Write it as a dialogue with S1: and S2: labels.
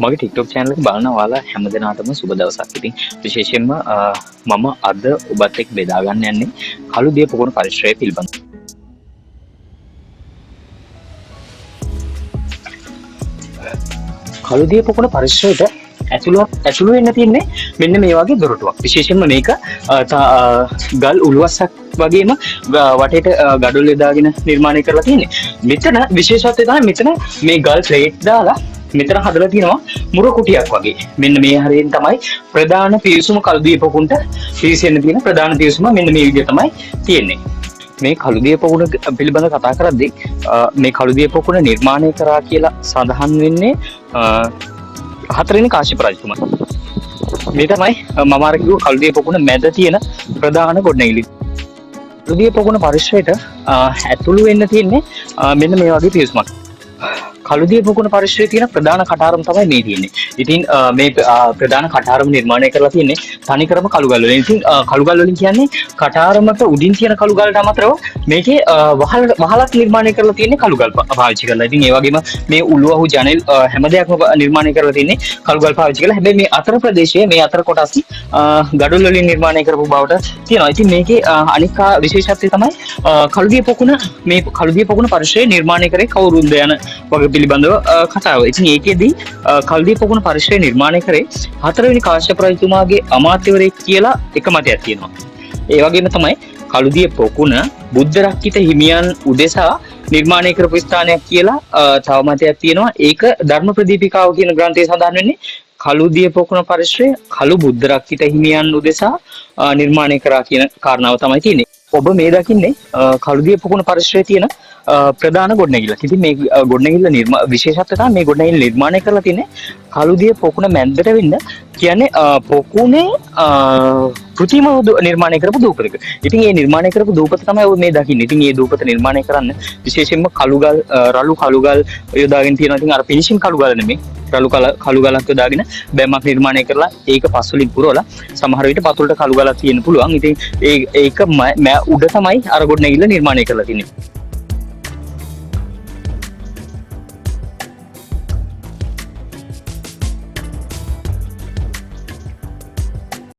S1: මගේ TikTok channel එක බලන ඔයාලා හැමදෙනාටම සුබ දවසක්. ඉතින් විශේෂයෙන්ම මම අද ඔබත් එක්ක බෙදා ගන්න යන්නේ කළු දිය පොකුණු පරිශ්‍රය පිළිබඳව. කළු දිය පොකුණු පරිශ්‍රයට ඇතුළු වෙන්න තියෙන්නේ මෙන්න මේ වගේ දොරටුවක්. විශේෂයෙන්ම මේක ගල් උළුවස්සක් වගේම වටේට ගඩොල් යොදාගෙන නිර්මාණය කරලා තියෙන්නේ. මෙතන විශේෂත්වය තමයි මෙතන මේ ගල් ප්ලේට් දාලා මෙතන හදලා තියෙනවා මුර කුටියක් වගේ. මෙන්න මේ හරියෙන් තමයි ප්‍රධාන පිවිසුම කළු දිය පොකුණට පිවිසෙන්න තියෙන ප්‍රධාන පිවිසුම මෙන්න මේ විදිහ තමයි තියෙන්නේ. මේ කළු දිය පොකුණ පිළිබඳව කතා කරද්දී මේ කළු දිය පොකුණ නිර්මාණය කරා කියලා සඳහන් වෙන්නේ හතරවෙනි කාශ්‍යප රජතුමා. මේ තමයි මම අර කිව්ව කළු දිය පොකුණ මැද තියෙන ප්‍රධාන ගොඩනැගිලි. කළු දිය පොකුණ පරිශ්‍රයට ඇතුළු වෙන්න තියෙන්නේ මෙන්න මේ වගේ පිවිසුමක්. කළු දිය පොකුණ පරිශ්‍රයේ තියෙන ප්‍රධාන කටාරම තමයි මේ තියෙන්නේ. ඉතින් මේ ප්‍රධාන කටාරම නිර්මාණය කරලා තියෙන්නේ තනිකරම කළු ගල් වලින්. ඉතින් කළු ගල් වලින් කියන්නේ කටාරමට උඩින් තියෙන කළු ගල්ට අමතරව මේකේ වහලක් නිර්මාණය කරලා තියෙන්නේ කළු ගල් පාවිච්චි කරලා. ඉතින් ඒ වගේම මේ උළුවහු ජනෙල් හැම දෙයක්ම නිර්මාණය කරලා තියෙන්නේ කළු ගල් පාවිච්චි කරලා. හැබැයි මේ අතර ප්‍රදේශයේ මේ අතර කොටස් ගඩොල් වලින් නිර්මාණය කරපු බවට තියෙනවා. ඉතින් මේකේ අනික් විශේෂත්වය තමයි කළු දිය පොකුණ මේ කළු දිය පොකුණ පරිශ්‍රය නිර්මාණය කරේ කවුරුන්ද යන වගේ පිළිබඳව කතාව. ඉතින් ඒකෙදී කළු දිය පොකුණ පරිශ්‍රය නිර්මාණය කරේ හතරවෙනි කාශ්‍යප රජතුමාගේ අමාත්‍යවරයෙක් කියලා එක මතයක් තියෙනවා. ඒ වගේම තමයි කළු දිය පොකුණ බුද්ධ රක්කිත හිමියන් උදෙසා නිර්මාණය කරපු ස්ථානයක් කියලා තව මතයක් තියෙනවා. ඒක ධර්ම ප්‍රදීපිකාව කියන ග්‍රන්ථයේ සඳහන් වෙන්නේ කළු දිය පොකුණ පරිශ්‍රය කළු බුද්ධ රක්කිත හිමියන් උදෙසා නිර්මාණය කරා කියන කාරණාව තමයි තියෙන්නේ. ඔබ මේ දකින්නේ කළු දිය පොකුණ පරිශ්‍රයේ තියෙන ප්‍රධාන ගොඩනැගිල්ලක්. ඉතින් මේ ගොඩනැගිල්ල විශේෂත්වය තමයි මේ ගොඩනැගිල්ල නිර්මාණය කරලා තියෙන්නේ කළු දිය පොකුණ මැද්දට වෙන්න කියන්නේ පොකුණේ කෘතිම නිර්මාණය කරපු දූපතක. ඉතින් මේ නිර්මාණය කරපු දූපත තමයි ඔය මේ දකින්නේ. ඉතින් මේ දූපත නිර්මාණය කරන්න විශේෂයෙන්ම කළු ගල් රළු කළු ගල් යොදාගෙන තියෙනවා. ඉතින් අර ෆිනිෂින් කළු ගල නෙමෙයි කළු ගලක් යොදාගෙන බැම්මක් නිර්මාණය කරලා ඒක පස්වලින් පුරවලා සමහර විට පතුලට කළු ගලක් තියෙන්න පුළුවන්. ඉතින් ඒක උඩ තමයි අර ගොඩනැගිල්ල නිර්මාණය කරලා තියෙන්නේ.